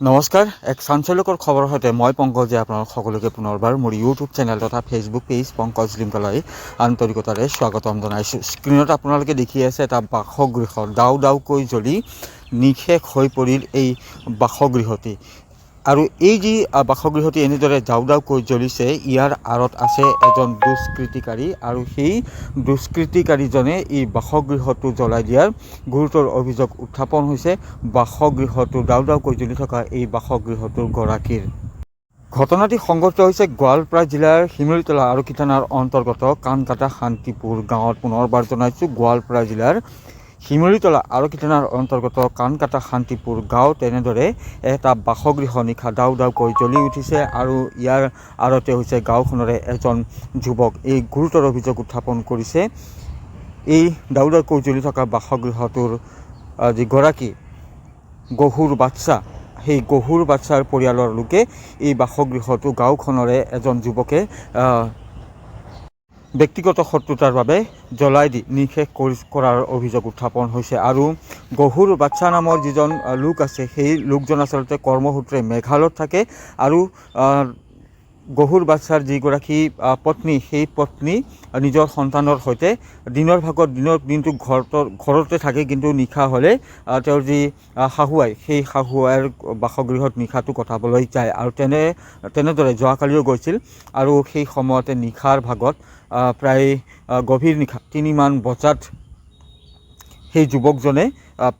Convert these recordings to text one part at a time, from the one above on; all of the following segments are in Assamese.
নমস্কাৰ, এক চাঞ্চল্যকৰ খবৰৰ সৈতে মই পংকজে আপোনালোক সকলোকে পুনৰবাৰ মোৰ ইউটিউব চেনেল তথা ফেচবুক পেজ পংকজ লিমকালৈ আন্তৰিকতাৰে স্বাগতম জনাইছোঁ। স্ক্ৰীণত আপোনালোকে দেখি আছে এটা বাসগৃহ ডাউ ডাউকৈ জ্বলি নিশেষ হৈ পৰিল এই বাসগৃহটি। আৰু এই যি বাসগৃহটি এনেদৰে ডাউ ডাউকৈ জ্বলিছে, ইয়াৰ আঁৰত আছে এজন দুষ্কৃতিকাৰী আৰু সেই দুষ্কৃতিকাৰীজনে এই বাসগৃহটো জ্বলাই দিয়াৰ গুৰুতৰ অভিযোগ উত্থাপন হৈছে বাসগৃহটো ডাউ ডাউকৈ জ্বলি থকা এই বাসগৃহটোৰ গৰাকীৰ। ঘটনাটি সংঘটিত হৈছে গোৱালপাৰা জিলাৰ শিমলুতলা আৰক্ষী থানাৰ অন্তৰ্গত কানকাটা শান্তিপুৰ গাঁৱত। পুনৰবাৰ জনাইছোঁ, গোৱালপাৰা জিলাৰ শিমলুতলা আৰক্ষী থানাৰ অন্তৰ্গত কানকাটা শান্তিপুৰ গাঁও। তেনেদৰে এটা বাসগৃহ নিশা ডাউ ডাউকৈ জ্বলি উঠিছে আৰু ইয়াৰ আঁৰতে হৈছে গাঁওখনৰে এজন যুৱক। এই গুৰুতৰ অভিযোগ উত্থাপন কৰিছে এই ডাউ ডাউকৈ জ্বলি থকা বাসগৃহটোৰ যি গৰাকী গহুৰ বাচ্চা, সেই গহুৰ বাচ্চাৰ পৰিয়ালৰ লোকে এই বাসগৃহটো গাঁওখনৰে এজন যুৱকে ব্যক্তিগত শত্ৰুতাৰ বাবে জ্বলাই দি নিশেষ কৰাৰ অভিযোগ উত্থাপন হৈছে। আৰু গহুৰ বাচ্চা নামৰ যিজন লোক আছে, সেই লোকজন আচলতে কৰ্মসূত্ৰে মেঘালয়ত থাকে আৰু গহুৰ বাচ্চাৰ যিগৰাকী পত্নী, সেই পত্নী নিজৰ সন্তানৰ সৈতে দিনৰ দিনটো ঘৰতে থাকে, কিন্তু নিশা হ'লে তেওঁৰ যি শাহুৱাই, সেই শাহুৱাইৰ বাসগৃহত নিশাটো কটাবলৈ যায়। আৰু তেনেদৰে যোৱাকালিও গৈছিল আৰু সেই সময়তে নিশাৰ ভাগত প্ৰায় গভীৰ নিশা 3মান বজাত সেই যুৱকজনে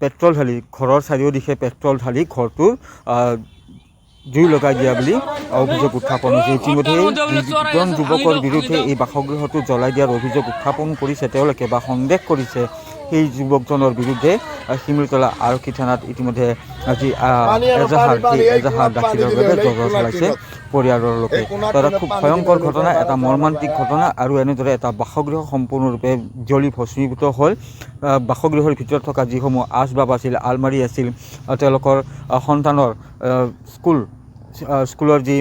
পেট্ৰল ঢালি, ঘৰৰ চাৰিওদিশে পেট্ৰল ঢালি ঘৰটোৰ জুই লগাই দিয়া বুলি অভিযোগ উত্থাপন হৈছে। ইতিমধ্যে যিজন যুৱকৰ বিৰুদ্ধে এই বাসগৃহটো জ্বলাই দিয়াৰ অভিযোগ উত্থাপন কৰিছে তেওঁলোকে বা সন্দেহ কৰিছে, সেই যুৱকজনৰ বিৰুদ্ধে শিমলুতলা আৰক্ষী থানাত ইতিমধ্যে আজি এজাহাৰ দাখিলৰ বাবে জগৰ চলাইছে পৰিয়ালৰ লোকে। এটা খুব ভয়ংকৰ ঘটনা, এটা মৰ্মান্তিক ঘটনা। আৰু এনেদৰে এটা বাসগৃহ সম্পূৰ্ণৰূপে জ্বলি ভস্মীভূত হ'ল। বাসগৃহৰ ভিতৰত থকা যিসমূহ আচবাব আছিল, আলমাৰি আছিল, তেওঁলোকৰ সন্তানৰ স্কুলৰ যি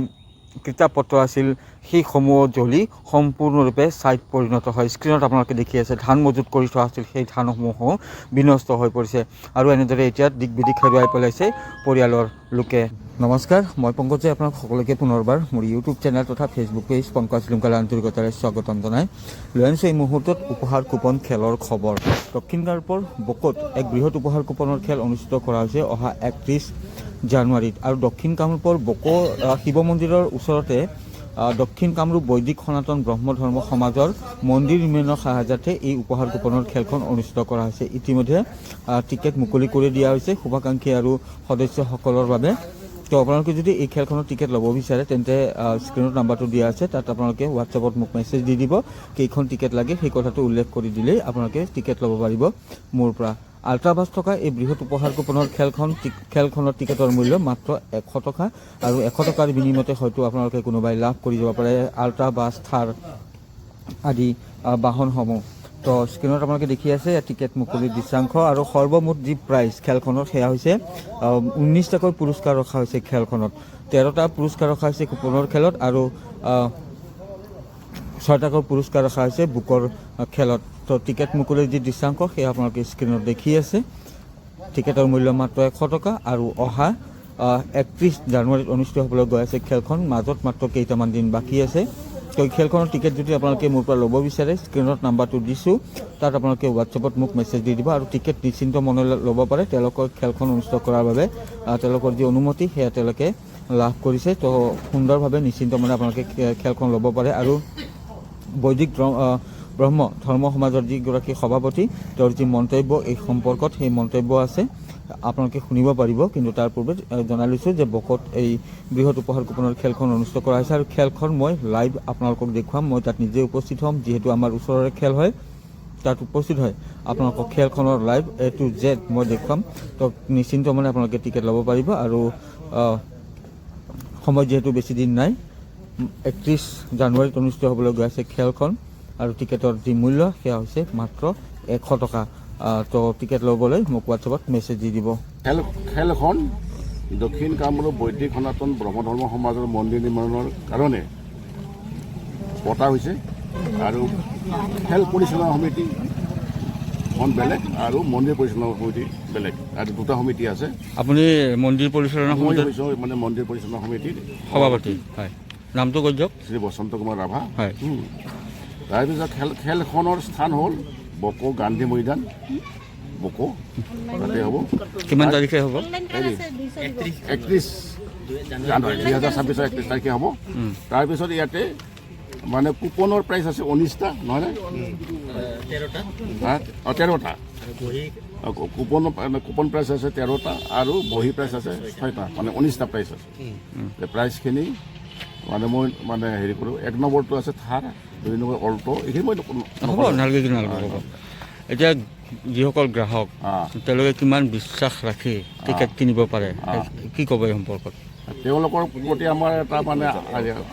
কিতাপ পত্ৰ আছিল, সেইসমূহ জ্বলি সম্পূৰ্ণৰূপে ছাইত পৰিণত হয়। স্ক্ৰীণত আপোনালোকে দেখি আছে, ধান মজুত কৰি থোৱা আছিল, সেই ধানসমূহো বিনষ্ট হৈ পৰিছে। আৰু এনেদৰে এতিয়া দিক বিদিক হেৰুৱাই পেলাইছে পৰিয়ালৰ লোকে। নমস্কাৰ, মই পংকজে আপোনাক সকলোকে পুনৰবাৰ মোৰ ইউটিউব চেনেল তথা ফেচবুক পেজ পংকজ লিমকালৈ আন্তৰিকতাৰে স্বাগতম জনাই লৈ আনিছোঁ এই মুহূৰ্তত উপহাৰ কুপন খেলৰ খবৰ। দক্ষিণ কামৰূপৰ বকোত এক বৃহৎ উপহাৰ কুপনৰ খেল অনুষ্ঠিত কৰা হৈছে অহা 31 জানুৱাৰীত। আৰু দক্ষিণ কামৰূপৰ বকো শিৱ মন্দিৰৰ ওচৰতে দক্ষিণ কামৰূপ বৈদিক সনাতন ব্ৰহ্ম ধৰ্ম সমাজৰ মন্দিৰ নিৰ্মাণৰ সাহায্যতে এই উপহাৰ কুপনৰ খেলখন অনুষ্ঠিত কৰা হৈছে। ইতিমধ্যে টিকেট মুকলি কৰি দিয়া হৈছে শুভাকাংক্ষী আৰু সদস্যসকলৰ বাবে। তো আপোনালোকে যদি এই খেলখনৰ টিকেট ল'ব বিচাৰে তেন্তে স্ক্ৰীণত নাম্বাৰটো দিয়া আছে, তাত আপোনালোকে হোৱাটছএপত মোক মেছেজ দি দিব, কেইখন টিকেট লাগে সেই কথাটো উল্লেখ কৰি দিলেই আপোনালোকে টিকেট ল'ব পাৰিব মোৰ পৰা। আল্ট্ৰাবাছ থকা এই বৃহৎ উপহাৰ কুপনৰ খেলখনৰ টিকেটৰ মূল্য মাত্ৰ 100 টকা। আৰু 100 টকাৰ বিনিময়তে হয়তো আপোনালোকে কোনোবাই লাভ কৰি যাব পাৰে আল্ট্ৰাবাছ, থাৰ আদি বাহনসমূহ। তো স্ক্ৰীণত আপোনালোকে দেখি আছে টিকেট মুকলি দৃশ্যাংশ। আৰু সৰ্বমুঠ যি প্ৰাইজ খেলখনত সেয়া হৈছে 19টাকৈ পুৰস্কাৰ ৰখা হৈছে খেলখনত। 13টা পুৰস্কাৰ ৰখা হৈছে কুপনৰ খেলত আৰু 6টাকৈ পুৰস্কাৰ ৰখা হৈছে বুকৰ খেলত। তো টিকেট মুকলিৰ যি দৃশ্যাংশ সেয়া আপোনালোকে স্ক্ৰীণত দেখি আছে। টিকেটৰ মূল্য মাত্ৰ 100 টকা। আৰু অহা 31 জানুৱাৰীত অনুষ্ঠিত হ'বলৈ গৈ আছে খেলখন, মাজত মাত্ৰ কেইটামান দিন বাকী আছে। তো খেলখনৰ টিকেট যদি আপোনালোকে মোৰ পৰা ল'ব বিচাৰে, স্ক্ৰীণত নাম্বাৰটো দিছোঁ, তাত আপোনালোকে হোৱাটছএপত মোক মেছেজ দি দিব। আৰু টিকেট নিশ্চিন্ত মনে ল'ব পাৰে, তেওঁলোকৰ খেলখন অনুষ্ঠিত কৰাৰ বাবে তেওঁলোকৰ যি অনুমতি সেয়া তেওঁলোকে লাভ কৰিছে। তো সুন্দৰভাৱে নিশ্চিন্ত মনে আপোনালোকে খেলখন ল'ব পাৰে। আৰু বৈদিক ব্ৰহ্ম ধৰ্ম সমাজৰ যিগৰাকী সভাপতি, তেওঁৰ যি মন্তব্য এই সম্পৰ্কত, সেই মন্তব্য আছে আপোনালোকে শুনিব পাৰিব। কিন্তু তাৰ পূৰ্বে জনাই লৈছোঁ যে বকোত এই বৃহৎ উপহাৰ কুপনৰ খেলখন অনুষ্ঠিত কৰা হৈছে। আৰু খেলখন মই লাইভ আপোনালোকক দেখুৱাম, মই তাত নিজে উপস্থিত হ'ম, যিহেতু আমাৰ ওচৰৰে খেল হয়, তাত উপস্থিত হয় আপোনালোকক খেলখনৰ লাইভ A to Z মই দেখুৱাম। তো নিশ্চিন্ত মানে আপোনালোকে টিকেট ল'ব পাৰিব। আৰু সময় যিহেতু বেছি দিন নাই, 31 জানুৱাৰীত অনুষ্ঠিত হ'বলৈ গৈ আছে খেলখন। আৰু টিকেটৰ যি মূল্য সেয়া হৈছে মাত্ৰ 100 টকা। তো টিকেট ল'বলৈ মোক হোৱাটছএপত মেছেজ দি দিব। খেলখন দক্ষিণ কামৰূপ বৈদিক সনাতন ব্ৰহ্ম ধৰ্ম সমাজৰ মন্দিৰ নিৰ্মাণৰ কাৰণে পতা হৈছে। আৰু খেল পৰিচালনা সমিতি এখন বেলেগ আৰু মন্দিৰ পৰিচালনা সমিতি বেলেগ আৰু দুটা সমিতি আছে আপুনি মন্দিৰ পৰিচালনা মই সমিতিৰ হৈছোঁ মানে মন্দিৰ পৰিচালনা সমিতিৰ সভাপতি হয় নামটো কৈ দিয়ক শ্ৰী বসন্ত কুমাৰ ৰাভা হয় তাৰপিছত খেলখনৰ স্থান হ'ল বকো গান্ধী মৈদান বকো তাতে হ'ব কিমান তাৰিখে হ'ব 31 জানুৱাৰী 2026 31 তাৰিখে হ'ব তাৰপিছত ইয়াতে মানে কুপনৰ প্ৰাইচ আছে 19টা নহয়নে 13টা কুপন প্ৰাইচ আছে 13টা আৰু বহী প্ৰাইচ আছে 6টা মানে 19টা প্ৰাইচ আছে প্ৰাইচখিনি মানে মই মানে হেৰি কৰোঁ 1 নম্বৰটো আছে থাৰ 2 নম্বৰ অল্টো এইখিনি মই হ'ব নালাগে হ'ব এতিয়া যিসকল গ্ৰাহক তেওঁলোকে কিমান বিশ্বাস ৰাখি টিকেট কিনিব পাৰে কি ক'ব এই সম্পৰ্কত তেওঁলোকৰ প্ৰতি আমাৰ এটা মানে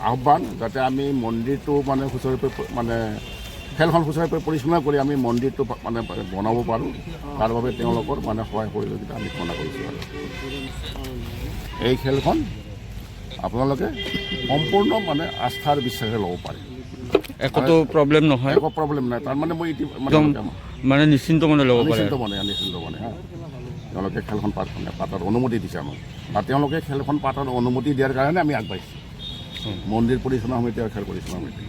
আহ্বান যাতে আমি মন্দিৰটো মানে সুচাৰুৰূপে মানে খেলখন সুচাৰুৰূপে পৰিচালনা কৰি আমি মন্দিৰটো মানে বনাব পাৰোঁ তাৰ বাবে তেওঁলোকৰ মানে সহায় সহযোগিতা আমি কামনা কৰিছোঁ আৰু এই খেলখন আপোনালোকে সম্পূৰ্ণ মানে আস্থাৰ বিশ্বাসে ল'ব পাৰে একোতো প্ৰব্লেম নহয় একো প্ৰব্লেম নাই তাৰমানে মই একদম মানে নিশ্চিন্ত মনে ল'ব পাৰে নিশ্চিন্ত মানে তেওঁলোকে খেলখন পাতাৰ অনুমতি দিছে আমাক বা তেওঁলোকে খেলখন পাতাৰ অনুমতি দিয়াৰ কাৰণে আমি আগবাঢ়িছোঁ মন্দিৰ পৰিচালনা সমিতি আৰু খেল পৰিচালনা সমিতি